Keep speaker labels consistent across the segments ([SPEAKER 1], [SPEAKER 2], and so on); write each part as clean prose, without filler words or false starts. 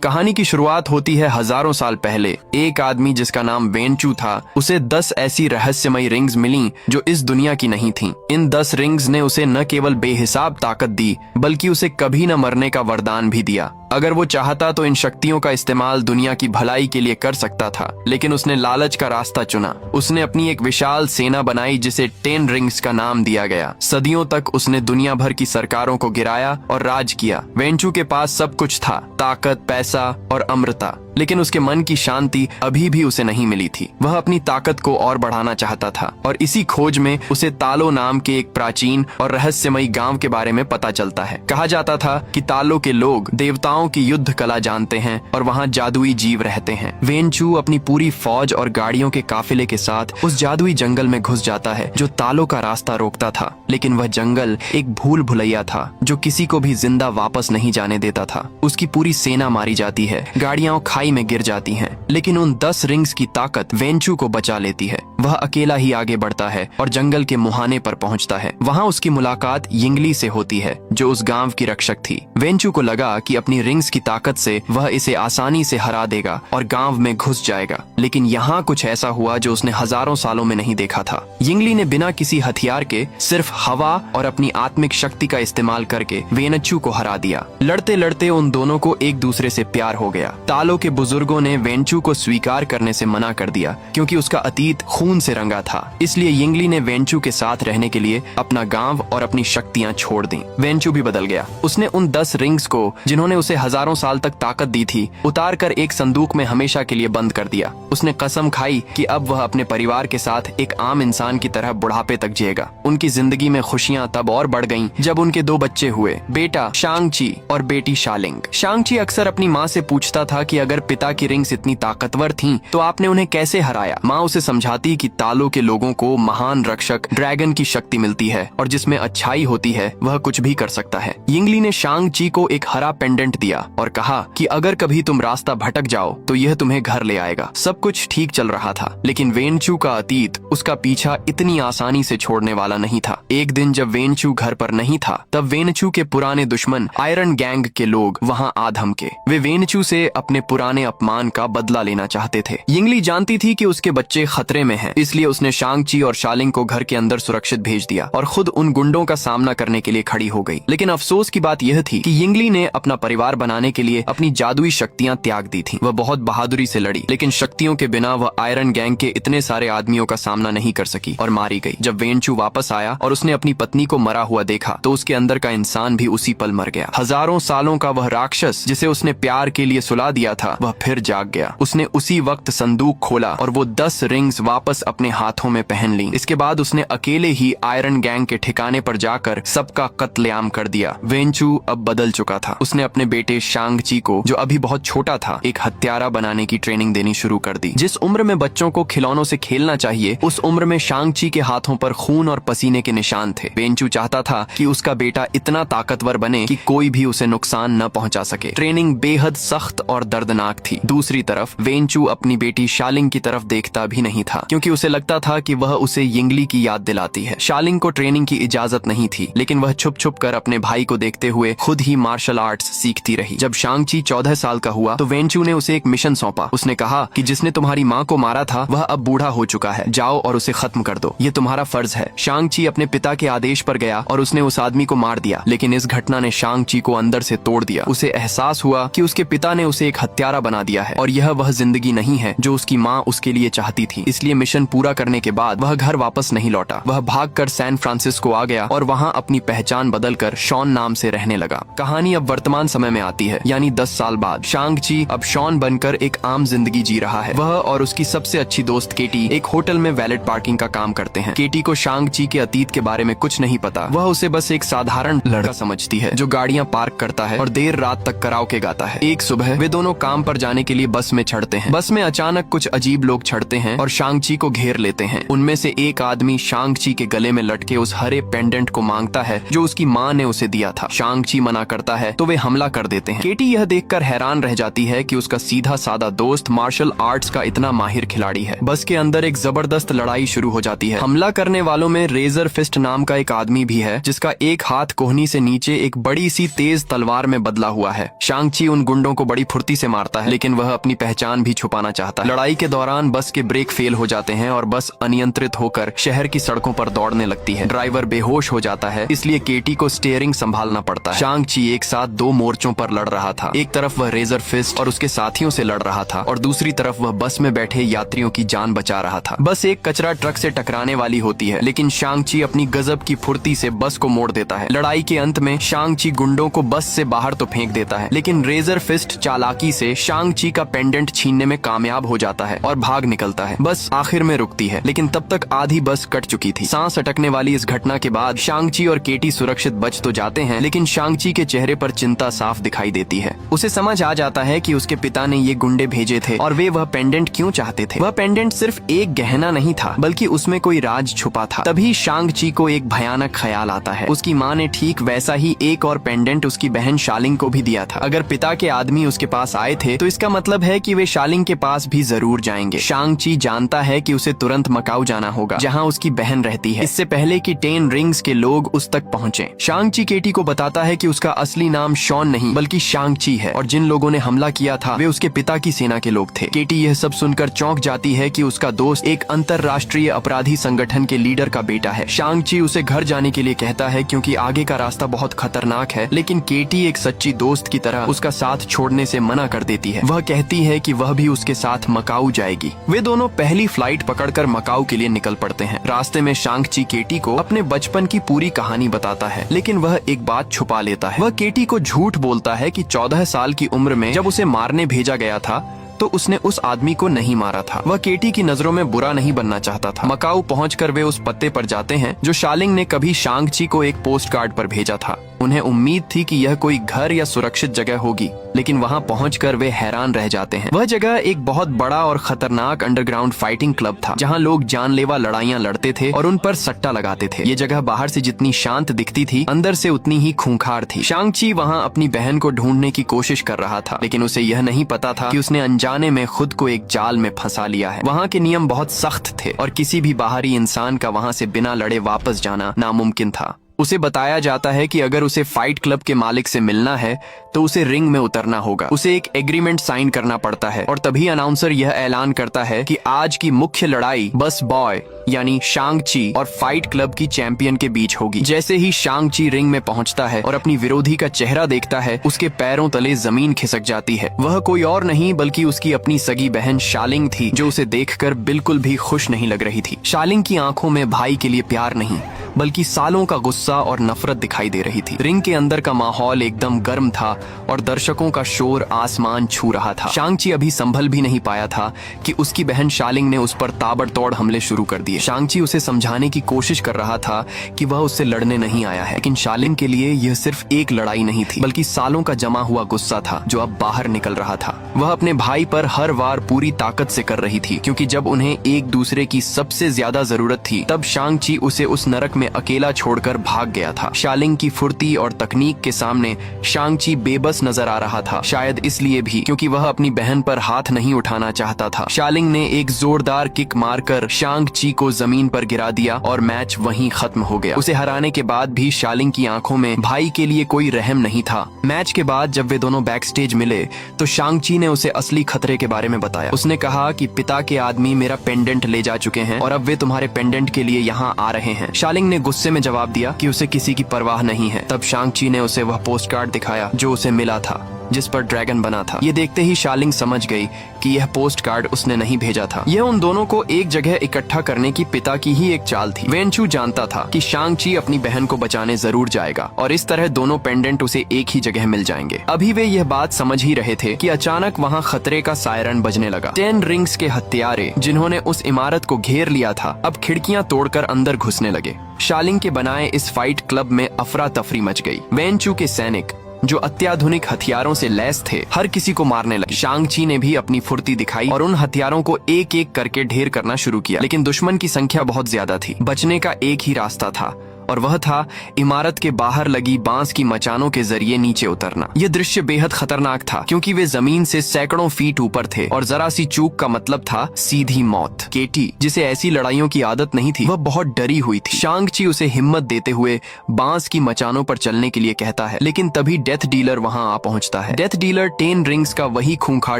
[SPEAKER 1] कहानी की शुरुआत होती है हजारों साल पहले। एक आदमी जिसका नाम वेनचू था, उसे 10 ऐसी रहस्यमयी रिंग्स मिली जो इस दुनिया की नहीं थीं। इन 10 रिंग्स ने उसे न केवल बेहिसाब ताकत दी, बल्कि उसे कभी न मरने का वरदान भी दिया। अगर वो चाहता तो इन शक्तियों का इस्तेमाल दुनिया की भलाई के लिए कर सकता था, लेकिन उसने लालच का रास्ता चुना। उसने अपनी एक विशाल सेना बनाई जिसे 10 रिंग्स का नाम दिया गया। सदियों तक उसने दुनिया भर की सरकारों को गिराया और राज किया। वेंचू के पास सब कुछ था, ताकत, पैसा और अमरता, लेकिन उसके मन की शांति अभी भी उसे नहीं मिली थी। वह अपनी ताकत को और बढ़ाना चाहता था, और इसी खोज में उसे तालो नाम के एक प्राचीन और रहस्यमयी गांव के बारे में पता चलता है। कहा जाता था कि तालो के लोग देवताओं की युद्ध कला जानते हैं और वहां जादुई जीव रहते हैं। वेनचू अपनी पूरी फौज और गाड़ियों के काफिले के साथ उस जादुई जंगल में घुस जाता है जो तालो का रास्ता रोकता था। लेकिन वह जंगल एक भूल भुलैया था जो किसी को भी जिंदा वापस नहीं जाने देता था। उसकी पूरी सेना मारी जाती है, गाड़ियां खाई में गिर जाती हैं, लेकिन उन 10 रिंग्स की ताकत वेनचू को बचा लेती है। वह अकेला ही आगे बढ़ता है और जंगल के मुहाने पर पहुंचता है। वहां उसकी मुलाकात यिंगली से होती है, जो उस गांव की रक्षक थी। वेनचू को लगा कि अपनी रिंग्स की ताकत से वह इसे आसानी से हरा देगा और गांव में घुस जाएगा, लेकिन यहाँ कुछ ऐसा हुआ जो उसने हजारों सालों में नहीं देखा था। यिंगली ने बिना किसी हथियार के सिर्फ हवा और अपनी आत्मिक शक्ति का इस्तेमाल करके वेनचू को हरा दिया। लड़ते लड़ते उन दोनों को एक दूसरे से प्यार हो गया। तालो के बुजुर्गों ने वेनचू को स्वीकार करने से मना कर दिया क्योंकि उसका अतीत खून से रंगा था। इसलिए यिंगली ने वेनचू के साथ रहने के लिए अपना गांव और अपनी शक्तियां छोड़ दी। वेनचू भी बदल गया। उसने उन 10 रिंग्स को, जिन्होंने उसे हजारों साल तक ताकत दी थी, उतार कर एक संदूक में हमेशा के लिए बंद कर दिया। उसने कसम खाई कि अब वह अपने परिवार के साथ एक आम इंसान की तरह बुढ़ापे तक जिएगा। उनकी जिंदगी में खुशियां तब और बढ़ गईं जब उनके 2 बच्चे हुए, बेटा शांगची और बेटी शालिंग। शांगची अक्सर अपनी माँ से पूछता था कि अगर पिता की रिंग्स इतनी ताकतवर थीं, तो आपने उन्हें कैसे हराया। माँ उसे समझाती कि तालो के लोगों को महान रक्षक ड्रैगन की शक्ति मिलती है और जिसमें अच्छाई होती है वह कुछ भी कर सकता है। यिंगली ने शांगची को एक हरा पेंडेंट दिया और कहा कि अगर कभी तुम रास्ता भटक जाओ तो यह तुम्हें घर ले आएगा। सब कुछ ठीक चल रहा था, लेकिन वेनचू का अतीत उसका पीछा इतनी आसानी से छोड़ने वाला नहीं था। एक दिन जब वेनचू घर पर नहीं था, तब वेनचू के पुराने दुश्मन आयरन गैंग के लोग वहां आ धमके। वे वेनचू से अपने पुराने अपमान का बदला लेना चाहते थे। यिंगली जानती थी कि उसके बच्चे खतरे में हैं, इसलिए उसने शांगची और शालिंग को घर के अंदर सुरक्षित भेज दिया और खुद उन गुंडों का सामना करने के लिए खड़ी हो गई। लेकिन अफसोस की बात यह थी कि यिंगली ने अपना परिवार बनाने के लिए अपनी जादुई शक्तियां त्याग दी थी। वह बहुत बहादुरी से लड़ी, लेकिन शक्तियों के बिना वह आयरन गैंग के इतने सारे आदमियों का सामना नहीं कर सकी और मारी गई। जब वेनचू वापस आया और उसने अपनी पत्नी को मरा हुआ देखा, तो उसके अंदर का इंसान भी उसी पल मर गया। हजारों सालों का वह राक्षस जिसे उसने प्यार के लिए सुला दिया था, वह फिर जाग गया। उसने उसी वक्त संदूक खोला और वो 10 रिंग्स वापस अपने हाथों में पहन ली। इसके बाद उसने अकेले ही आयरन गैंग के ठिकाने पर जाकर सबका कत्लेआम कर दिया। वेनचू अब बदल चुका था। उसने अपने बेटे शांगची को, जो अभी बहुत छोटा था, एक हत्यारा बनाने की ट्रेनिंग देनी शुरू कर दी। जिस उम्र में बच्चों को खिलौनों से खेलना चाहिए, उस उम्र में शांगची के हाथों पर खून और पसीने के निशान थे। वेनचू चाहता था कि उसका बेटा इतना ताकतवर बने कि कोई भी उसे नुकसान न पहुंचा सके। ट्रेनिंग बेहद सख्त और दर्दनाक थी। दूसरी तरफ वेनचू अपनी बेटी शालिंग की तरफ देखता भी नहीं था, क्योंकि उसे लगता था कि वह उसे यिंगली की याद दिलाती है। शालिंग को ट्रेनिंग की इजाजत नहीं थी, लेकिन वह छुप छुप कर अपने भाई को देखते हुए खुद ही मार्शल आर्ट्स सीखती रही। जब शांगची 14 साल का हुआ तो वेनचू ने उसे एक मिशन सौंपा। उसने कहा कि जिसने तुम्हारी माँ को मारा था वह अब बूढ़ा हो चुका है, जाओ और उसे खत्म कर दो, ये तुम्हारा फर्ज है। शांगची अपने पिता के आदेश पर गया और उसने उस आदमी को मार दिया, लेकिन इस घटना ने शांगची को अंदर से तोड़ दिया। उसे एहसास हुआ कि उसके पिता ने उसे एक हत्यारा बना दिया है और यह वह जिंदगी नहीं है जो उसकी माँ उसके लिए चाहती थी। इसलिए मिशन पूरा करने के बाद वह घर वापस नहीं लौटा। वह भागकर सैन फ्रांसिस्को आ गया और वहाँ अपनी पहचान बदलकर शॉन नाम से रहने लगा। कहानी अब वर्तमान समय में आती है, यानी 10 साल बाद। शांगची अब शॉन बनकर एक आम जिंदगी जी रहा है। वह और उसकी सबसे अच्छी दोस्त केटी एक होटल में वैलेट पार्किंग का काम करते हैं। केटी को शांगची के अतीत के बारे में कुछ नहीं पता। वह उसे बस एक साधारण लड़का समझती है जो गाड़ियाँ पार्क करता है और देर रात तक कराओके गाता है। एक सुबह वे दोनों काम एग्जाम पर जाने के लिए बस में चढ़ते हैं। बस में अचानक कुछ अजीब लोग चढ़ते हैं और शांग-ची को घेर लेते हैं। उनमें से एक आदमी शांग-ची के गले में लटके उस हरे पेंडेंट को मांगता है जो उसकी माँ ने उसे दिया था। शांग-ची मना करता है तो वे हमला कर देते हैं। केटी यह देखकर हैरान रह जाती है कि उसका सीधा सादा दोस्त मार्शल आर्ट्स का इतना माहिर खिलाड़ी है। बस के अंदर एक जबरदस्त लड़ाई शुरू हो जाती है। हमला करने वालों में रेजर फिस्ट नाम का एक आदमी भी है जिसका एक हाथ कोहनी से नीचे एक बड़ी सी तेज तलवार में बदला हुआ है। शांग-ची उन गुंडों को बड़ी फुर्ती से मारता है, लेकिन वह अपनी पहचान भी छुपाना चाहता है। लड़ाई के दौरान बस के ब्रेक फेल हो जाते हैं और बस अनियंत्रित होकर शहर की सड़कों पर दौड़ने लगती है। ड्राइवर बेहोश हो जाता है, इसलिए केटी को स्टीयरिंग संभालना पड़ता है। शांग-ची एक साथ दो मोर्चों पर लड़ रहा था। एक तरफ वह रेजर फिस्ट और उसके साथियों से लड़ रहा था और दूसरी तरफ वह बस में बैठे यात्रियों की जान बचा रहा था। बस एक कचरा ट्रक से टकराने वाली होती है, लेकिन शांग-ची अपनी गजब की फुर्ती से बस को मोड़ देता है। लड़ाई के अंत में शांग-ची गुंडों को बस से बाहर तो फेंक देता है, लेकिन रेजर फिस्ट चालाकी से शांग-ची का पेंडेंट छीनने में कामयाब हो जाता है और भाग निकलता है। बस आखिर में रुकती है, लेकिन तब तक आधी बस कट चुकी थी। सांस अटकने वाली इस घटना के बाद शांग-ची और केटी सुरक्षित बच तो जाते हैं, लेकिन शांग-ची के चेहरे पर चिंता साफ दिखाई देती है। उसे समझ आ जाता है कि उसके पिता ने ये गुंडे भेजे थे और वे वह पेंडेंट क्यों चाहते थे। वह पेंडेंट सिर्फ एक गहना नहीं था, बल्कि उसमें कोई राज छुपा था। तभी शांग-ची को एक भयानक ख्याल आता है। उसकी माँ ने ठीक वैसा ही एक और पेंडेंट उसकी बहन शालिंग को भी दिया था। अगर पिता के आदमी उसके पास आए थे तो इसका मतलब है कि वे शालिंग के पास भी जरूर जाएंगे। शांग-ची जानता है कि उसे तुरंत मकाऊ जाना होगा, जहाँ उसकी बहन रहती है, इससे पहले कि 10 रिंग्स के लोग उस तक पहुँचे। शांग-ची केटी को बताता है कि उसका असली नाम शॉन नहीं बल्कि शांग-ची है और जिन लोगों ने हमला किया था वे उसके पिता की सेना के लोग थे। केटी यह सब सुनकर चौंक जाती है कि उसका दोस्त एक अंतरराष्ट्रीय अपराधी संगठन के लीडर का बेटा है। शांग-ची उसे घर जाने के लिए कहता है क्योंकि आगे का रास्ता बहुत खतरनाक है, लेकिन केटी एक सच्ची दोस्त की तरह उसका साथ छोड़ने से मना कर देती है। वह कहती है कि वह भी उसके साथ मकाऊ जाएगी। वे दोनों पहली फ्लाइट पकड़कर मकाऊ के लिए निकल पड़ते हैं। रास्ते में शांग-ची केटी को अपने बचपन की पूरी कहानी बताता है, लेकिन वह एक बात छुपा लेता है। वह केटी को झूठ बोलता है कि 14 साल की उम्र में जब उसे मारने भेजा गया था तो उसने उस आदमी को नहीं मारा था। वह केटी की नजरों में बुरा नहीं बनना चाहता था। मकाऊ पहुंचकर वे उस पत्ते पर जाते हैं जो शालिंग ने कभी शांग-ची को एक पोस्ट कार्ड पर भेजा था। उन्हें उम्मीद थी कि यह कोई घर या सुरक्षित जगह होगी, लेकिन वहां पहुंचकर वे हैरान रह जाते हैं। वह जगह एक बहुत बड़ा और खतरनाक अंडरग्राउंड फाइटिंग क्लब था, जहां लोग जानलेवा लड़ाइयां लड़ते थे और उन पर सट्टा लगाते थे। ये जगह बाहर से जितनी शांत दिखती थी, अंदर से उतनी ही खूंखार थी। शांग-ची वहां अपनी बहन को ढूंढने की कोशिश कर रहा था, लेकिन उसे यह नहीं पता था कि उसने अनजाने में खुद को एक जाल में फंसा लिया है। वहाँ के नियम बहुत सख्त थे और किसी भी बाहरी इंसान का वहाँ से बिना लड़े वापस जाना नामुमकिन था। उसे बताया जाता है कि अगर उसे फाइट क्लब के मालिक से मिलना है तो उसे रिंग में उतरना होगा। उसे एक एग्रीमेंट साइन करना पड़ता है और तभी अनाउंसर यह ऐलान करता है कि आज की मुख्य लड़ाई बस बॉय यानी शांग-ची और फाइट क्लब की चैंपियन के बीच होगी। जैसे ही शांग-ची रिंग में पहुंचता है और अपनी विरोधी का चेहरा देखता है, उसके पैरों तले जमीन खिसक जाती है। वह कोई और नहीं बल्कि उसकी अपनी सगी बहन शालिंग थी, जो उसे देखकर बिल्कुल भी खुश नहीं लग रही थी। शालिंग की आंखों में भाई के लिए प्यार नहीं बल्कि सालों का गुस्सा और नफरत दिखाई दे रही थी। रिंग के अंदर का माहौल एकदम गर्म था और दर्शकों का शोर आसमान छू रहा था। शांग-ची अभी संभल भी नहीं पाया था कि उसकी बहन शालिंग ने उस पर ताबड़तोड़ हमले शुरू कर दिए। शांग-ची उसे समझाने की कोशिश कर रहा था कि वह उससे लड़ने नहीं आया है, लेकिन शालिंग के लिए यह सिर्फ एक लड़ाई नहीं थी बल्कि सालों का जमा हुआ गुस्सा था जो अब बाहर निकल रहा था। वह अपने भाई पर हर वार पूरी ताकत से कर रही थी, क्योंकि जब उन्हें एक दूसरे की सबसे ज्यादा जरूरत थी तब शांग-ची उसे उस नरक में अकेला छोड़कर भाग गया था। शालिंग की फुर्ती और तकनीक के सामने शांग-ची बेबस नजर आ रहा था, शायद इसलिए भी क्योंकि वह अपनी बहन पर हाथ नहीं उठाना चाहता था। शालिंग ने एक जोरदार किक मारकर शांग-ची को जमीन पर गिरा दिया और मैच वहीं खत्म हो गया। उसे हराने के बाद भी शालिंग की आंखों में भाई के लिए कोई रहम नहीं था। मैच के बाद जब वे दोनों बैक स्टेज मिले तो शांग-ची ने उसे असली खतरे के बारे में बताया। उसने कहा कि पिता के आदमी मेरा पेंडेंट ले जा चुके हैं और अब वे तुम्हारे पेंडेंट के लिए यहाँ आ रहे हैं। शालिंग ने गुस्से में जवाब दिया कि उसे किसी की परवाह नहीं है। तब शांग-ची ने उसे वह पोस्ट कार्ड दिखाया जो उसे मिला था, जिस पर ड्रैगन बना था। ये देखते ही शालिंग समझ गई कि यह पोस्ट कार्ड उसने नहीं भेजा था। यह उन दोनों को एक जगह इकट्ठा करने की पिता की ही एक चाल थी। वेनचू जानता था कि शांग-ची अपनी बहन को बचाने जरूर जाएगा और इस तरह दोनों पेंडेंट उसे एक ही जगह मिल जाएंगे। अभी वे यह बात समझ ही रहे थे कि अचानक वहाँ खतरे का सायरन बजने लगा। 10 रिंग्स के हत्यारे जिन्होंने उस इमारत को घेर लिया था अब खिड़कियां तोड़कर अंदर घुसने लगे। शालिंग के बनाए इस फाइट क्लब में अफरा तफरी मच गई। वेनचू के सैनिक जो अत्याधुनिक हथियारों से लैस थे, हर किसी को मारने लगे। शांग-ची ने भी अपनी फुर्ती दिखाई और उन हथियारों को एक एक करके ढेर करना शुरू किया, लेकिन दुश्मन की संख्या बहुत ज्यादा थी। बचने का एक ही रास्ता था और वह था इमारत के बाहर लगी बांस की मचानों के जरिए नीचे उतरना। यह दृश्य बेहद खतरनाक था क्योंकि वे जमीन से सैकड़ों फीट ऊपर थे और जरा सी चूक का मतलब था सीधी मौत। केटी, जिसे ऐसी लड़ाइयों की आदत नहीं थी, वह बहुत डरी हुई थी। शांग-ची उसे हिम्मत देते हुए बांस की मचानों पर चलने के लिए कहता है, लेकिन तभी डेथ डीलर वहां आ पहुंचता है। डेथ डीलर 10 रिंग्स का वही खूंखार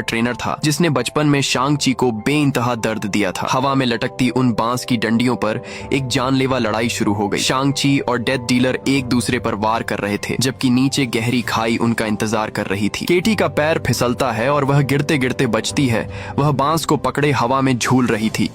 [SPEAKER 1] ट्रेनर था जिसने बचपन में शांग-ची को बेइंतहा दर्द दिया था। हवा में लटकती उन बांस की डंडियों पर एक जानलेवा लड़ाई शुरू हो गई। शांग-ची और डेथ डीलर एक दूसरे पर वार कर रहे थे, जबकि नीचे गहरी खाई उनका इंतजार कर रही थी। केटी का पैर फिसलता है और वह गिरते गिरते बचती है। वह बांस को पकड़े हवा में झूल रही थी।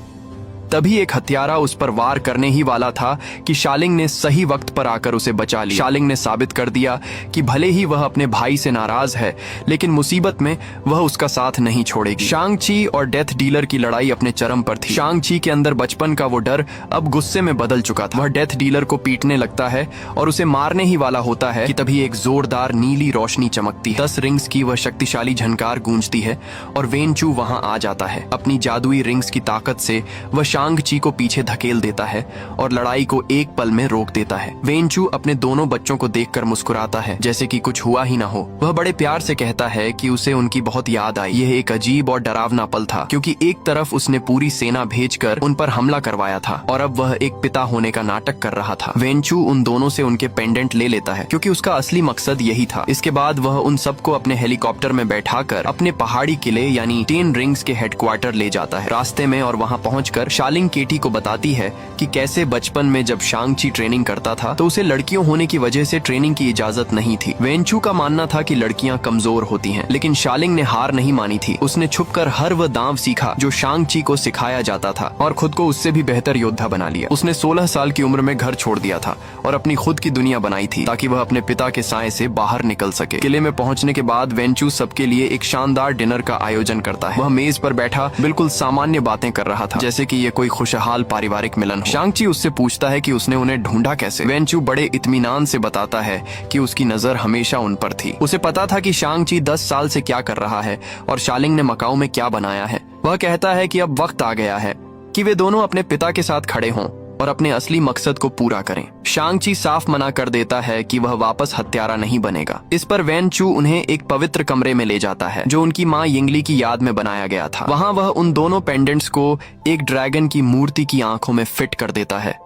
[SPEAKER 1] तभी एक हत्यारा उस पर वार करने ही वाला था कि शालिंग ने सही वक्त पर आकर उसे बचा लिया। शालिंग ने साबित कर दिया कि भले ही वह अपने भाई से नाराज है, लेकिन मुसीबत में वह उसका साथ नहीं छोड़ेगी। शांग-ची और डेथ डीलर की लड़ाई अपने चरम पर थी। शांग-ची के अंदर बचपन का वो डर अब गुस्से में बदल चुका था। वह डेथ डीलर को पीटने लगता है और उसे मारने ही वाला होता है कि तभी एक जोरदार नीली रोशनी चमकती है। 10 रिंग्स की वह शक्तिशाली झनकार गूंजती है और वेनचू वहां आ जाता है। अपनी जादुई रिंग्स की ताकत से वह शांग-ची को पीछे धकेल देता है और लड़ाई को एक पल में रोक देता है। वेनचू अपने दोनों बच्चों को देखकर मुस्कुराता है जैसे कि कुछ हुआ ही ना हो। वह बड़े प्यार से कहता है कि उसे उनकी बहुत याद आई। यह एक अजीब और डरावना पल था क्योंकि एक तरफ उसने पूरी सेना भेजकर उन पर हमला करवाया था और अब वह एक पिता होने का नाटक कर रहा था। वेनचू उन दोनों से उनके पेंडेंट ले लेता है क्योंकि उसका असली मकसद यही था। इसके बाद वह उन सबको अपने हेलीकॉप्टर में बैठाकर अपने पहाड़ी किले यानी 10 रिंग्स के हेडक्वार्टर ले जाता है। रास्ते में और वहां पहुंचकर शालिंग केटी को बताती है कि कैसे बचपन में जब शांग-ची ट्रेनिंग करता था तो उसे लड़कियों होने की वजह से ट्रेनिंग की इजाजत नहीं थी। वेनचू का मानना था कि लड़कियां कमजोर होती हैं, लेकिन शालिंग ने हार नहीं मानी थी। उसने छुपकर हर वह दांव सीखा जो शांग-ची को सिखाया जाता था और खुद को उससे भी बेहतर योद्धा बना लिया। उसने 16 साल की उम्र में घर छोड़ दिया था और अपनी खुद की दुनिया बनाई थी ताकि वह अपने पिता के साए से बाहर निकल सके। किले में पहुंचने के बाद वेनचू सबके लिए एक शानदार डिनर का आयोजन करता है। वह मेज पर बैठा बिल्कुल सामान्य बातें कर रहा था जैसे कि ये कोई खुशहाल पारिवारिक मिलन हो। शांग-ची उससे पूछता है कि उसने उन्हें ढूंढा कैसे। वेनचू बड़े इत्मीनान से बताता है कि उसकी नजर हमेशा उन पर थी। उसे पता था कि शांग-ची 10 साल से क्या कर रहा है और शालिंग ने मकाऊ में क्या बनाया है। वह कहता है कि अब वक्त आ गया है कि वे दोनों अपने पिता के साथ खड़े हों और अपने असली मकसद को पूरा करें। शांग-ची साफ मना कर देता है कि वह वापस हत्यारा नहीं बनेगा। इस पर वेनचू उन्हें एक पवित्र कमरे में ले जाता है जो उनकी माँ यिंगली की याद में बनाया गया था। वहां वह उन दोनों पेंडेंट्स को एक ड्रैगन की मूर्ति की आंखों में फिट कर देता है।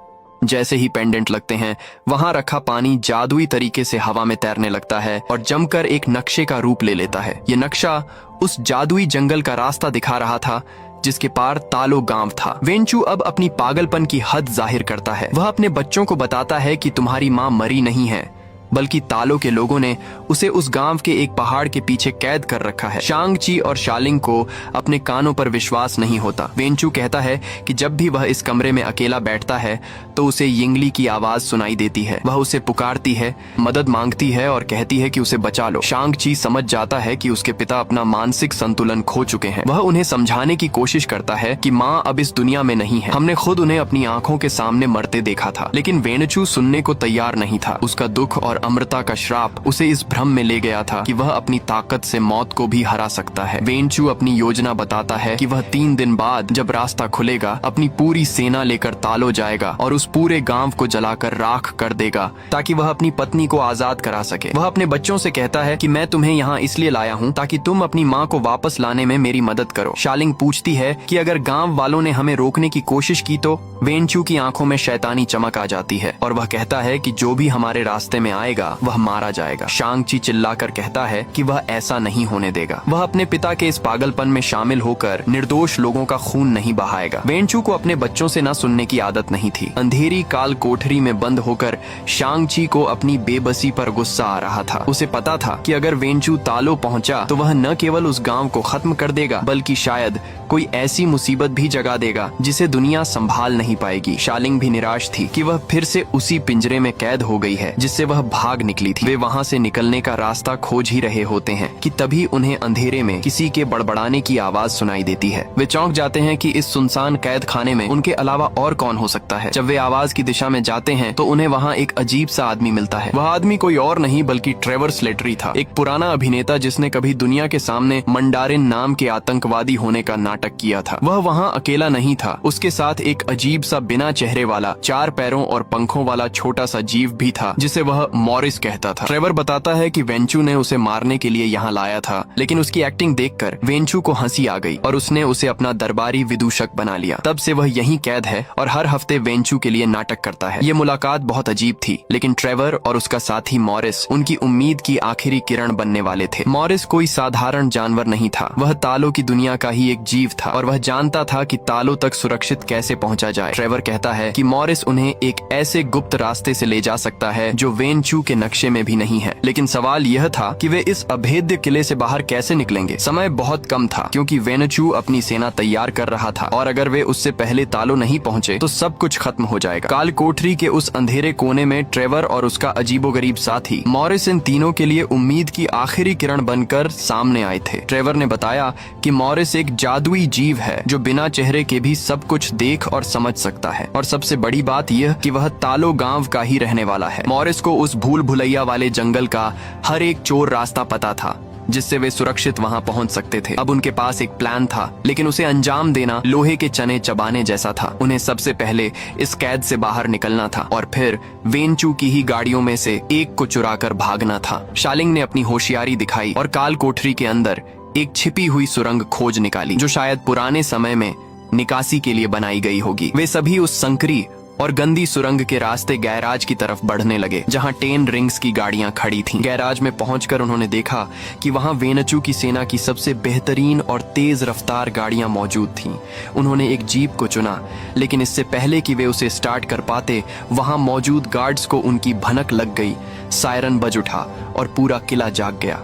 [SPEAKER 1] जैसे ही पेंडेंट लगते हैं, वहां रखा पानी जादुई तरीके से हवा में तैरने लगता है और जमकर एक नक्शे का रूप ले लेता है। यह नक्शा उस जादुई जंगल का रास्ता दिखा रहा था जिसके पार तालो गांव था। वेनचू अब अपनी पागलपन की हद जाहिर करता है। वह अपने बच्चों को बताता है कि तुम्हारी माँ मरी नहीं है, बल्कि तालो के लोगों ने उसे उस गांव के एक पहाड़ के पीछे कैद कर रखा है। शांग-ची और शालिंग को अपने कानों पर विश्वास नहीं होता। वेनचू कहता है कि जब भी वह इस कमरे में अकेला बैठता है तो उसे यिंगली की आवाज सुनाई देती है। वह उसे पुकारती है, मदद मांगती है और कहती है कि उसे बचा लो। शांग-ची समझ जाता है कि उसके पिता अपना मानसिक संतुलन खो चुके हैं। वह उन्हें समझाने की कोशिश करता है कि माँ अब इस दुनिया में नहीं है। हमने खुद उन्हें अपनी आंखों के सामने मरते देखा था। लेकिन वेनचू सुनने को तैयार नहीं था। उसका दुख और अमृता का श्राप उसे इस भ्रम में ले गया था कि वह अपनी ताकत से मौत को भी हरा सकता है। वेनचू अपनी योजना बताता है कि वह 3 दिन बाद जब रास्ता खुलेगा अपनी पूरी सेना लेकर तालो जाएगा और उस पूरे गांव को जलाकर राख कर देगा ताकि वह अपनी पत्नी को आजाद करा सके। वह अपने बच्चों से कहता है कि मैं तुम्हें यहाँ इसलिए लाया हूँ ताकि तुम अपनी माँ को वापस लाने में मेरी मदद करो। शालिंग पूछती है कि अगर गांव वालों ने हमें रोकने की कोशिश की तो। वेनचू की आंखों में शैतानी चमक आ जाती है और वह कहता है कि जो भी हमारे रास्ते में आएगा वह मारा जाएगा। शांग-ची चिल्लाकर कहता है कि वह ऐसा नहीं होने देगा। वह अपने पिता के इस पागलपन में शामिल होकर निर्दोष लोगों का खून नहीं बहाएगा। वेनचू को अपने बच्चों से न सुनने की आदत नहीं थी। अंधेरी काल कोठरी में बंद होकर शांग-ची को अपनी बेबसी पर गुस्सा आ रहा था। उसे पता था कि अगर वेनचू तालो पहुंचा तो वह न केवल उस गांव को खत्म कर देगा बल्कि शायद कोई ऐसी मुसीबत भी जगा देगा जिसे दुनिया संभाल नहीं पाएगी। शालिंग भी निराश थी कि वह फिर से उसी पिंजरे में कैद हो गई है जिससे वह भाग निकली थी। वे वहाँ से निकलने का रास्ता खोज ही रहे होते हैं कि तभी उन्हें अंधेरे में किसी के बड़बड़ाने की आवाज सुनाई देती है। वे चौंक जाते हैं कि इस सुनसान कैद खाने में उनके अलावा और कौन हो सकता है। जब वे आवाज की दिशा में जाते हैं तो उन्हें वहाँ एक अजीब सा आदमी मिलता है। वह आदमी कोई और नहीं बल्कि ट्रेवर स्लेटरी था, एक पुराना अभिनेता जिसने कभी दुनिया के सामने मंडारिन नाम के आतंकवादी होने का नाटक किया था। वह वहाँ अकेला नहीं था, उसके साथ एक अजीब सा बिना चेहरे वाला 4 पैरों और पंखों वाला छोटा सा जीव भी था जिसे वह मॉरिस कहता था। ट्रेवर बताता है कि वेंचू ने उसे मारने के लिए यहाँ लाया था, लेकिन उसकी एक्टिंग देखकर वेंचू को हंसी आ गई और उसने उसे अपना दरबारी विदूषक बना लिया। तब से वह यहीं कैद है और हर हफ्ते वेंचू के लिए नाटक करता है। ये मुलाकात बहुत अजीब थी, लेकिन ट्रेवर और उसका साथी मॉरिस उनकी उम्मीद की आखिरी किरण बनने वाले थे। मॉरिस कोई साधारण जानवर नहीं था, वह तालों की दुनिया का ही एक जीव था और वह जानता था कि तालों तक सुरक्षित कैसे पहुंचा जाए। ट्रेवर कहता है कि मॉरिस उन्हें एक ऐसे गुप्त रास्ते से ले जा सकता है जो वेंचू के नक्शे में भी नहीं है। लेकिन सवाल यह था कि वे इस अभेद्य किले से बाहर कैसे निकलेंगे। समय बहुत कम था क्योंकि वेंचू अपनी सेना तैयार कर रहा था और अगर वे उससे पहले तालों नहीं पहुंचे तो सब कुछ खत्म हो जाएगा। काल कोठरी के उस अंधेरे कोने में ट्रेवर और उसका अजीबोगरीब साथी मॉरिस इन तीनों के लिए उम्मीद की आखिरी किरण बनकर सामने आए थे। ट्रेवर ने बताया कि मॉरिस एक जादुई जीव है जो बिना चेहरे के भी सब कुछ देख और समझ सकता है, और सबसे बड़ी बात यह कि वह तालो गांव का ही रहने वाला है। मॉरिस को उस भूल भुलैया वाले जंगल का हर एक चोर रास्ता पता था जिससे वे सुरक्षित वहां पहुंच सकते थे। अब उनके पास एक प्लान था, लेकिन उसे अंजाम देना लोहे के चने चबाने जैसा था। उन्हें सबसे पहले इस कैद से बाहर निकलना था और फिर वेंचू की ही गाड़ियों में से एक को चुराकर भागना था। शालिंग ने अपनी होशियारी दिखाई और काल कोठरी के अंदर एक छिपी हुई सुरंग खोज निकाली जो शायद पुराने समय में निकासी के लिए बनाई गई होगी। वे सभी उस संकरी और गंदी सुरंग के रास्ते गैराज की तरफ बढ़ने लगे जहां 10 रिंग्स की गाड़ियां खड़ी थीं। गैराज में पहुंचकर उन्होंने देखा कि वहां वेंचू की सेना की सबसे बेहतरीन और तेज रफ्तार गाड़ियां मौजूद थीं। उन्होंने एक जीप को चुना, लेकिन इससे पहले कि वे उसे स्टार्ट कर पाते वहां मौजूद गार्ड्स को उनकी भनक लग गई। सायरन बज उठा और पूरा किला जाग गया।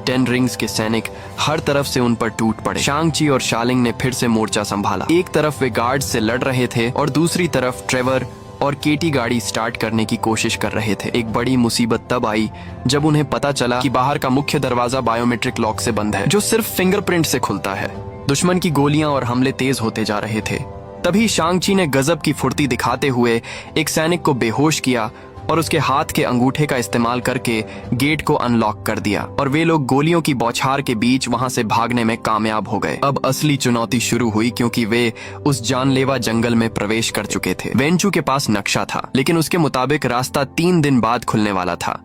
[SPEAKER 1] 10 रिंग्स के सैनिक हर तरफ से उन पर टूट पड़े। शांग-ची और शालिंग ने फिर से मोर्चा संभाला। एक तरफ वे गार्ड से लड़ रहे थे और दूसरी तरफ ट्रेवर और केटी गाड़ी स्टार्ट करने की कोशिश कर रहे थे। एक बड़ी मुसीबत तब आई जब उन्हें पता चला कि बाहर का मुख्य दरवाजा बायोमेट्रिक लॉक से बंद है जो सिर्फ फिंगरप्रिंट से खुलता है। दुश्मन की गोलियां और हमले तेज होते जा रहे थे। तभी शांग-ची ने गजब की फुर्ती दिखाते हुए एक सैनिक को बेहोश किया और उसके हाथ के अंगूठे का इस्तेमाल करके गेट को अनलॉक कर दिया और वे लोग गोलियों की बौछार के बीच वहां से भागने में कामयाब हो गए। अब असली चुनौती शुरू हुई क्योंकि वे उस जानलेवा जंगल में प्रवेश कर चुके थे। वेंचू के पास नक्शा था, लेकिन उसके मुताबिक रास्ता 3 दिन बाद खुलने वाला था,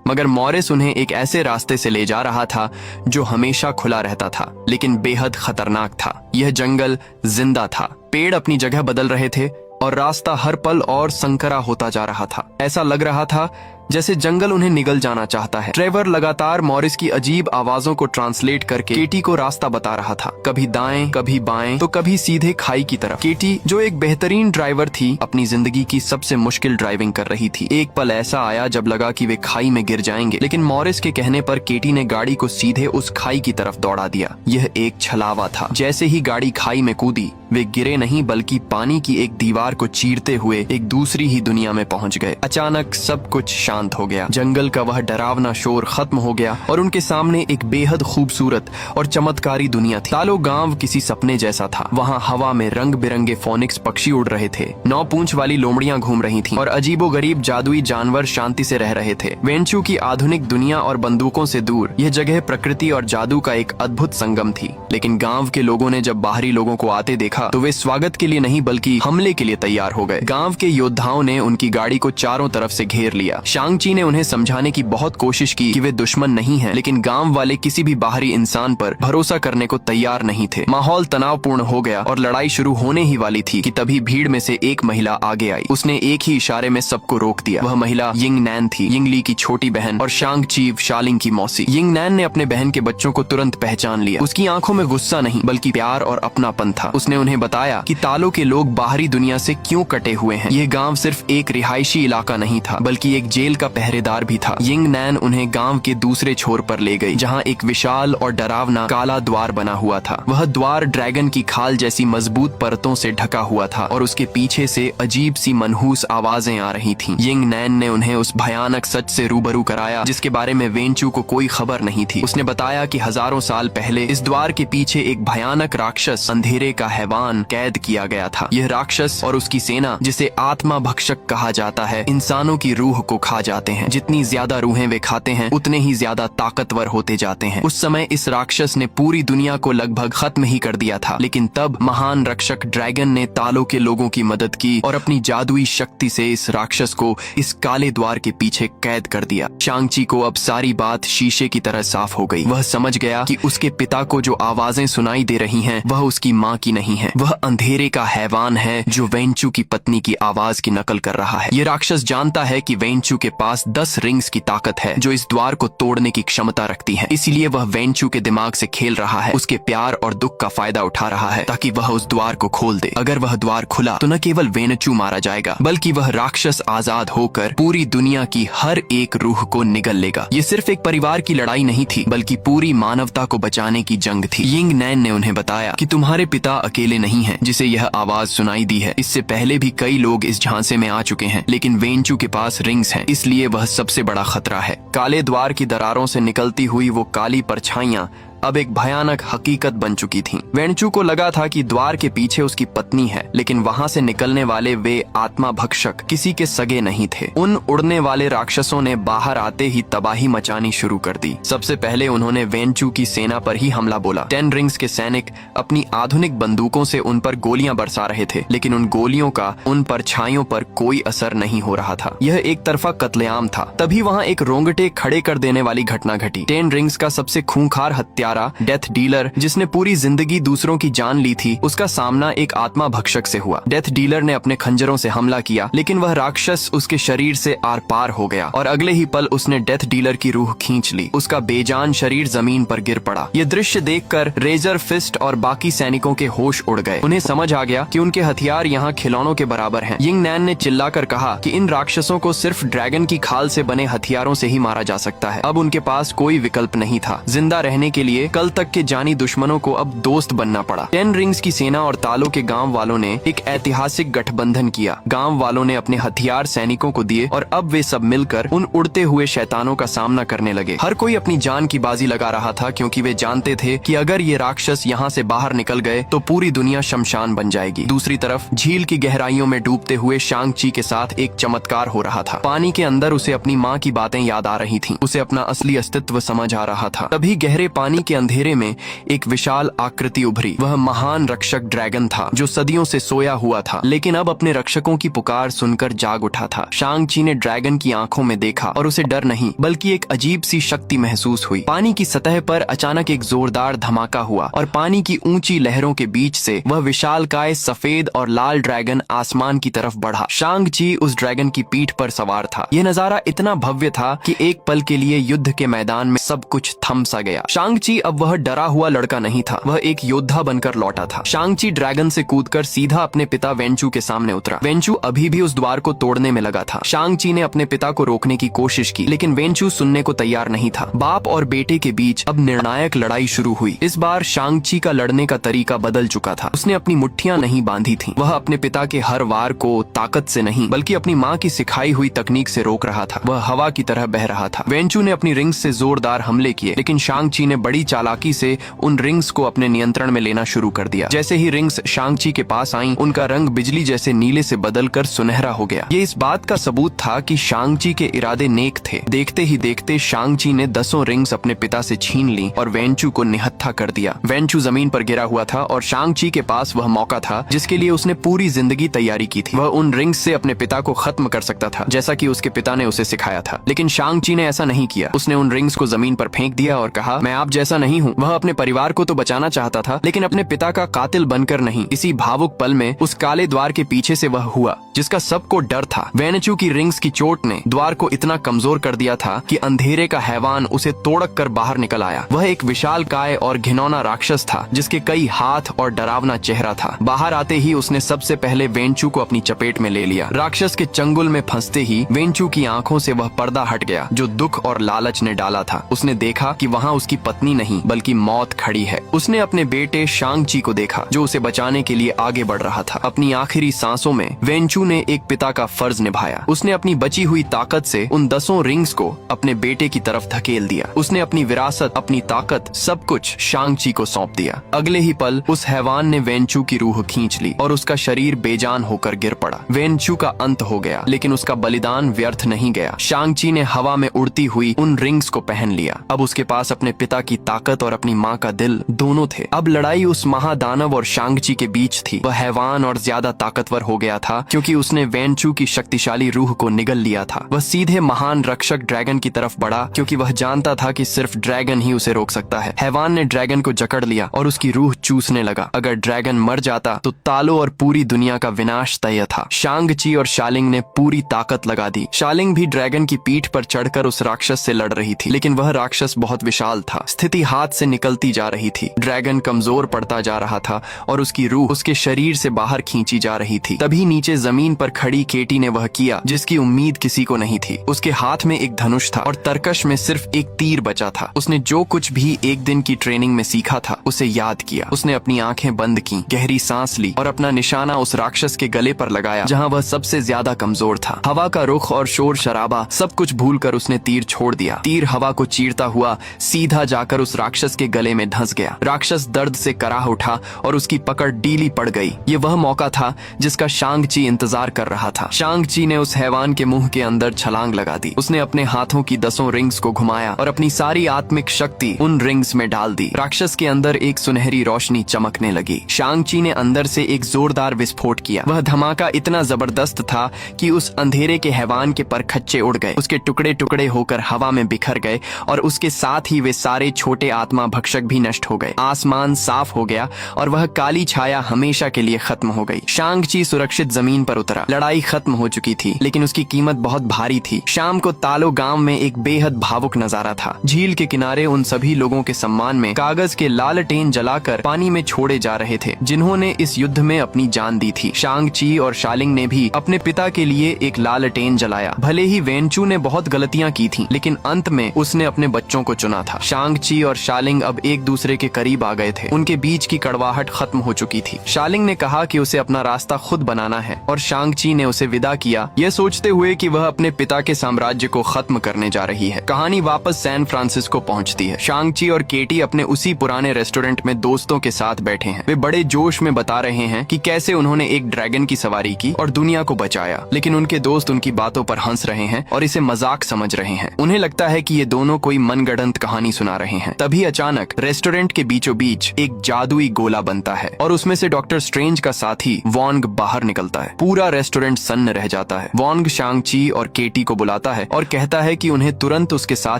[SPEAKER 1] मगर मॉरिस उन्हें एक ऐसे रास्ते से ले जा रहा था जो हमेशा खुला रहता था लेकिन बेहद खतरनाक था। यह जंगल जिंदा था, पेड़ अपनी जगह बदल रहे थे और रास्ता हर पल और संकरा होता जा रहा था। ऐसा लग रहा था जैसे जंगल उन्हें निगल जाना चाहता है। ट्रेवर लगातार मॉरिस की अजीब आवाजों को ट्रांसलेट करके केटी को रास्ता बता रहा था, कभी दाएं कभी बाएं तो कभी सीधे खाई की तरफ। केटी जो एक बेहतरीन ड्राइवर थी, अपनी जिंदगी की सबसे मुश्किल ड्राइविंग कर रही थी। एक पल ऐसा आया जब लगा कि वे खाई में गिर जाएंगे, लेकिन मॉरिस के कहने पर केटी ने गाड़ी को सीधे उस खाई की तरफ दौड़ा दिया। यह एक छलावा था। जैसे ही गाड़ी खाई में कूदी, वे गिरे नहीं बल्कि पानी की एक दीवार को चीरते हुए एक दूसरी ही दुनिया में पहुंच गए। अचानक सब कुछ शांत हो गया। जंगल का वह डरावना शोर खत्म हो गया और उनके सामने एक बेहद खूबसूरत और चमत्कारी दुनिया थी। तालो गांव किसी सपने जैसा था। वहाँ हवा में रंग बिरंगे फोनिक्स पक्षी उड़ रहे थे, 9 पूंछ वाली लोमड़ियां घूम रही थीं और अजीबोगरीब जादुई जानवर शांति से रह रहे थे। वेंचू की आधुनिक दुनिया और बंदूकों से दूर यह जगह प्रकृति और जादू का एक अद्भुत संगम थी। लेकिन गांव के लोगों ने जब बाहरी लोगों को आते देखा तो वे स्वागत के लिए नहीं बल्कि हमले के लिए तैयार हो गए। गांव के योद्धाओं ने उनकी गाड़ी को चारों तरफ से घेर लिया। शांग-ची ने उन्हें समझाने की बहुत कोशिश की कि वे दुश्मन नहीं हैं, लेकिन गांव वाले किसी भी बाहरी इंसान पर भरोसा करने को तैयार नहीं थे। माहौल तनावपूर्ण हो गया और लड़ाई शुरू होने ही वाली थी कि तभी भीड़ में से एक महिला आगे आई। उसने एक ही इशारे में सबको रोक दिया। वह महिला यिंग नैन थी, यिंग ली की छोटी बहन और शांग-ची शालिंग की मौसी। यिंग नैन ने अपने बहन के बच्चों को तुरंत पहचान लिया। उसकी आंखों में गुस्सा नहीं बल्कि प्यार और अपनापन था। उसने उन्हें बताया कि तालो के लोग बाहरी दुनिया से क्यों कटे हुए हैं। यह गांव सिर्फ एक रिहायशी इलाका नहीं था बल्कि एक जेल जेल का पहरेदार भी था। यिंग नैन उन्हें गांव के दूसरे छोर पर ले गई, जहां एक विशाल और डरावना काला द्वार बना हुआ था। वह द्वार ड्रैगन की खाल जैसी मजबूत परतों से ढका हुआ था और उसके पीछे से अजीब सी मनहूस आवाजें आ रही थीं। यिंग नैन ने उन्हें उस भयानक सच से रूबरू कराया जिसके बारे में वेंचू को कोई खबर नहीं थी। उसने बताया कि हजारों साल पहले इस द्वार के पीछे एक भयानक राक्षस, अंधेरे का हैवान, कैद किया गया था। यह राक्षस और उसकी सेना, जिसे आत्मा भक्षक कहा जाता है, इंसानों की रूह को खा जाते हैं। जितनी ज्यादा रूहें वे खाते हैं उतने ही ज्यादा ताकतवर होते जाते हैं। उस समय इस राक्षस ने पूरी दुनिया को लगभग खत्म ही कर दिया था, लेकिन तब महान रक्षक ड्रैगन ने तालों के लोगों की मदद की और अपनी जादुई शक्ति से इस राक्षस को इस काले द्वार के पीछे कैद कर दिया। शांग-ची को अब सारी बात शीशे की तरह साफ हो गई। वह समझ गया कि उसके पिता को जो आवाजें सुनाई दे रही हैं वह उसकी माँ की नहीं है, वह अंधेरे का हैवान है जो वेंचू की पत्नी की आवाज की नकल कर रहा है। ये राक्षस जानता है कि वेंचू के पास 10 रिंग्स की ताकत है जो इस द्वार को तोड़ने की क्षमता रखती है। इसीलिए वह वेंचू के दिमाग से खेल रहा है, उसके प्यार और दुख का फायदा उठा रहा है ताकि वह उस द्वार को खोल दे। अगर वह द्वार खुला तो न केवल वेंचू मारा जाएगा बल्कि वह राक्षस आजाद होकर पूरी दुनिया की हर एक रूह को निगल लेगा। ये सिर्फ एक परिवार की लड़ाई नहीं थी बल्कि पूरी मानवता को बचाने की जंग थी। यिंग नैन ने उन्हें बताया कि तुम्हारे पिता अकेले नहीं हैं जिसे यह आवाज सुनाई दी है। इससे पहले भी कई लोग इस झांसे में आ चुके हैं, लेकिन वेंचू के पास रिंग्स हैं, इसलिए वह सबसे बड़ा खतरा है। काले द्वार की दरारों से निकलती हुई वो काली परछाइयां अब एक भयानक हकीकत बन चुकी थीं। वेंचू को लगा था कि द्वार के पीछे उसकी पत्नी है, लेकिन वहां से निकलने वाले वे आत्मा भक्षक किसी के सगे नहीं थे। उन उड़ने वाले राक्षसों ने बाहर आते ही तबाही मचानी शुरू कर दी। सबसे पहले उन्होंने वेंचू की सेना पर ही हमला बोला। 10 रिंग्स के सैनिक अपनी आधुनिक बंदूकों से उन पर गोलियां बरसा रहे थे, लेकिन उन गोलियों का उन परछाइयों पर कोई असर नहीं हो रहा था। यह एक तरफा कत्लेआम था। तभी वहाँ एक रोंगटे खड़े कर देने वाली घटना घटी। 10 रिंग्स का सबसे खूंखार हत्यारा डेथ डीलर, जिसने पूरी जिंदगी दूसरों की जान ली थी, उसका सामना एक आत्मा भक्षक से हुआ। डेथ डीलर ने अपने खंजरों से हमला किया, लेकिन वह राक्षस उसके शरीर से आर पार हो गया और अगले ही पल उसने डेथ डीलर की रूह खींच ली। उसका बेजान शरीर जमीन पर गिर पड़ा। ये दृश्य देखकर रेजर फिस्ट और बाकी सैनिकों के होश उड़ गए। उन्हें समझ आ गया कि उनके हथियार यहाँ खिलौनों के बराबर हैं। यिंग नैन ने चिल्लाकर कहा कि इन राक्षसों को सिर्फ ड्रैगन की खाल से बने हथियारों से ही मारा जा सकता है। अब उनके पास कोई विकल्प नहीं था। जिंदा रहने के लिए कल तक के जानी दुश्मनों को अब दोस्त बनना पड़ा। 10 रिंग्स की सेना और तालों के गांव वालों ने एक ऐतिहासिक गठबंधन किया। गांव वालों ने अपने हथियार सैनिकों को दिए और अब वे सब मिलकर उन उड़ते हुए शैतानों का सामना करने लगे। हर कोई अपनी जान की बाजी लगा रहा था, क्योंकि वे जानते थे कि अगर ये राक्षस यहाँ से बाहर निकल गए तो पूरी दुनिया शमशान बन जाएगी। दूसरी तरफ झील की गहराइयों में डूबते हुए शांग-ची के साथ एक चमत्कार हो रहा था। पानी के अंदर उसे अपनी माँ की बातें याद आ रही थीं। उसे अपना असली अस्तित्व समझ आ रहा था। तभी गहरे पानी के अंधेरे में एक विशाल आकृति उभरी। वह महान रक्षक ड्रैगन था जो सदियों से सोया हुआ था, लेकिन अब अपने रक्षकों की पुकार सुनकर जाग उठा था। शांग-ची ने ड्रैगन की आंखों में देखा और उसे डर नहीं बल्कि एक अजीब सी शक्ति महसूस हुई। पानी की सतह पर अचानक एक जोरदार धमाका हुआ और पानी की ऊंची लहरों के बीच से वह विशालकाय सफेद और लाल ड्रैगन आसमान की तरफ बढ़ा। शांग-ची उस ड्रैगन की पीठ पर सवार था। यह नजारा इतना भव्य था कि एक पल के लिए युद्ध के मैदान में सब कुछ थम सा गया। शांग-ची अब वह डरा हुआ लड़का नहीं था, वह एक योद्धा बनकर लौटा था। शांग-ची ड्रैगन से कूदकर सीधा अपने पिता वेंचू के सामने उतरा। वेंचू अभी भी उस द्वार को तोड़ने में लगा था। शांग-ची ने अपने पिता को रोकने की कोशिश की, लेकिन वेंचू सुनने को तैयार नहीं था। बाप और बेटे के बीच अब निर्णायक लड़ाई शुरू हुई। इस बार शांग-ची का लड़ने का तरीका बदल चुका था। उसने अपनी मुट्ठियां नहीं बांधी थीं। वह अपने पिता के हर वार को ताकत से नहीं बल्कि अपनी माँ की सिखाई हुई तकनीक से रोक रहा था। वह हवा की तरह बह रहा था। वेंचू ने अपनी रिंग्स से जोरदार हमले किए, लेकिन शांग-ची ने बड़ी चालाकी से उन रिंग्स को अपने नियंत्रण में लेना शुरू कर दिया। जैसे ही रिंग्स शांग-ची के पास आईं, उनका रंग बिजली जैसे नीले से बदलकर सुनहरा हो गया। ये इस बात का सबूत था कि शांग-ची के इरादे नेक थे। देखते ही देखते शांग-ची ने 10 रिंग्स अपने पिता से छीन ली और वेंचू को निहत्था कर दिया। वेंचू जमीन पर गिरा हुआ था और शांग-ची के पास वह मौका था जिसके लिए उसने पूरी जिंदगी तैयारी की थी। वह उन रिंग्स से अपने पिता को खत्म कर सकता था, जैसा कि उसके पिता ने उसे सिखाया था। लेकिन शांग-ची ने ऐसा नहीं किया। उसने उन रिंग्स को जमीन पर फेंक दिया और कहा, मैं आप जैसा ऐसा नहीं हूँ। वह अपने परिवार को तो बचाना चाहता था, लेकिन अपने पिता का कातिल बनकर नहीं। इसी भावुक पल में उस काले द्वार के पीछे से वह हुआ जिसका सबको डर था। वेनचू की रिंग्स की चोट ने द्वार को इतना कमजोर कर दिया था कि अंधेरे का हैवान उसे तोड़क कर बाहर निकल आया। वह एक विशालकाय और घिनौना राक्षस था जिसके कई हाथ और डरावना चेहरा था। बाहर आते ही उसने सबसे पहले वेनचू को अपनी चपेट में ले लिया। राक्षस के चंगुल में फंसते ही वेनचू की आंखों से वह पर्दा हट गया जो दुख और लालच ने डाला था। उसने देखा कि वहाँ उसकी पत्नी नहीं बल्कि मौत खड़ी है। उसने अपने बेटे शांग-ची को देखा जो उसे बचाने के लिए आगे बढ़ रहा था। अपनी आखिरी सांसों में वेनचू ने एक पिता का फर्ज निभाया। उसने अपनी बची हुई ताकत से उन 10 रिंग्स को अपने बेटे की तरफ धकेल दिया। उसने अपनी विरासत, अपनी ताकत, सब कुछ शांग-ची को सौंप दिया। अगले ही पल उस हैवान ने वेनचू की रूह खींच ली और उसका शरीर बेजान होकर गिर पड़ा। वेनचू का अंत हो गया, लेकिन उसका बलिदान व्यर्थ नहीं गया। शांग-ची ने हवा में उड़ती हुई उन रिंग्स को पहन लिया। अब उसके पास अपने पिता की ताकत और अपनी माँ का दिल दोनों थे। अब लड़ाई उस महादानव और शांग-ची के बीच थी। वह हैवान और ज्यादा ताकतवर हो गया था क्योंकि उसने वेनचू की शक्तिशाली रूह को निगल लिया था। वह सीधे महान रक्षक ड्रैगन की तरफ बढ़ा क्योंकि वह जानता था कि सिर्फ ड्रैगन ही उसे रोक सकता है। हैवान ने ड्रैगन को जकड़ लिया और उसकी रूह चूसने लगा। अगर ड्रैगन मर जाता तो तालो और पूरी दुनिया का विनाश तय था। शांग-ची और शालिंग ने पूरी ताकत लगा दी। शालिंग भी ड्रैगन की पीठ पर चढ़कर उस राक्षस से लड़ रही थी, लेकिन वह राक्षस बहुत विशाल था। स्थिति हाथ से निकलती जा रही थी। ड्रैगन कमजोर पड़ता जा रहा था और उसकी रूह उसके शरीर से बाहर खींची जा रही थी। तभी नीचे जमीन पर खड़ी केटी ने वह किया जिसकी उम्मीद किसी को नहीं थी। उसके हाथ में एक धनुष था और तरकश में सिर्फ एक तीर बचा था। उसने जो कुछ भी एक दिन की ट्रेनिंग में सीखा था उसे याद किया। उसने अपनी आंखें बंद की, गहरी सांस ली और अपना निशाना उस राक्षस के गले पर लगाया जहां वह सबसे ज्यादा कमजोर था। हवा का रुख और शोर शराबा सब कुछ भूलकर उसने तीर छोड़ दिया। तीर हवा को चीरता हुआ सीधा जाकर उस राक्षस के गले में धंस गया। राक्षस दर्द से कराह उठा और उसकी पकड़ ढीली पड़ गई। ये वह मौका था जिसका शांग-ची इंतजार कर रहा था। शांग-ची ने उस हैवान के मुंह के अंदर छलांग लगा दी। उसने अपने हाथों की 10 रिंग्स को घुमाया और अपनी सारी आत्मिक शक्ति उन रिंग्स में डाल दी। राक्षस के अंदर एक सुनहरी रोशनी चमकने लगी। शांग-ची ने अंदर से एक जोरदार विस्फोट किया। वह धमाका इतना जबरदस्त था कि उस अंधेरे के हैवान के परखच्चे उड़ गए। उसके टुकड़े टुकड़े होकर हवा में बिखर गए और उसके साथ ही वे सारे छोटे आत्मा भक्षक भी नष्ट हो गए। आसमान साफ हो गया और वह काली छाया हमेशा के लिए खत्म हो गई। शांग-ची सुरक्षित जमीन पर उतरा। लड़ाई खत्म हो चुकी थी, लेकिन उसकी कीमत बहुत भारी थी। शाम को तालो गांव में एक बेहद भावुक नजारा था। झील के किनारे उन सभी लोगों के सम्मान में कागज के लालटेन जलाकर पानी में छोड़े जा रहे थे जिन्होंने इस युद्ध में अपनी जान दी थी। शांग-ची और शालिंग ने भी अपने पिता के लिए एक लालटेन जलाया। भले ही वेनचू ने बहुत गलतियां की थी, लेकिन अंत में उसने अपने बच्चों को चुना था। शांग-ची और शालिंग अब एक दूसरे के करीब आ गए थे। उनके बीच की कड़वाहट खत्म हो चुकी थी। शालिंग ने कहा कि उसे अपना रास्ता खुद बनाना है और शांग-ची ने उसे विदा किया, यह सोचते हुए कि वह अपने पिता के साम्राज्य को खत्म करने जा रही है। कहानी वापस सैन फ्रांसिस्को पहुंचती है। शांग-ची और केटी अपने उसी पुराने रेस्टोरेंट में दोस्तों के साथ बैठे हैं। वे बड़े जोश में बता रहे हैं कि कैसे उन्होंने एक ड्रैगन की सवारी की और दुनिया को बचाया, लेकिन उनके दोस्त उनकी बातों पर हंस रहे हैं और इसे मजाक समझ रहे हैं। उन्हें लगता है कि ये दोनों कोई मनगढ़ंत कहानी सुना रहे हैं। तभी अचानक रेस्टोरेंट के बीचों बीच एक जादुई गोला बनता है और उसमें से डॉक्टर स्ट्रेंज का साथी वॉन्ग बाहर निकलता है। पूरा रेस्टोरेंट सन्न रह जाता है। वॉन्ग शांग-ची और केटी को बुलाता है और कहता है कि उन्हें तुरंत उसके साथ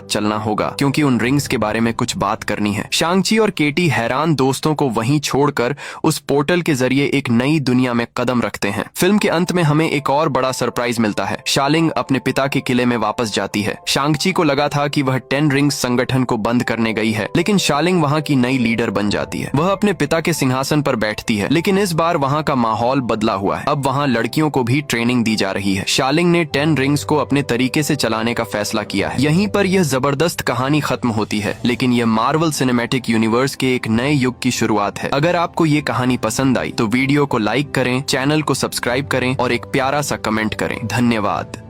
[SPEAKER 1] चलना होगा क्योंकि उन रिंग्स के बारे में कुछ बात करनी है। शांग-ची और केटी हैरान दोस्तों को वहीं छोड़कर उस पोर्टल के जरिए एक नई दुनिया में कदम रखते हैं। फिल्म के अंत में हमें एक और बड़ा सरप्राइज मिलता है। शालिंग अपने पिता के किले में वापस जाती है। शांग-ची को लगा था कि वह 10 रिंग्स संगठन को बंद करने गई है, लेकिन शालिंग वहाँ की नई लीडर बन जाती है। वह अपने पिता के सिंहासन पर बैठती है, लेकिन इस बार वहाँ का माहौल बदला हुआ है। अब वहाँ लड़कियों को भी ट्रेनिंग दी जा रही है। शालिंग ने 10 रिंग्स को अपने तरीके से चलाने का फैसला किया है। यहीं पर यह जबरदस्त कहानी खत्म होती है, लेकिन यह मार्वल सिनेमैटिक यूनिवर्स के एक नए युग की शुरुआत है। अगर आपको ये कहानी पसंद आई तो वीडियो को लाइक करें, चैनल को सब्सक्राइब करें और एक प्यारा सा कमेंट करें। धन्यवाद।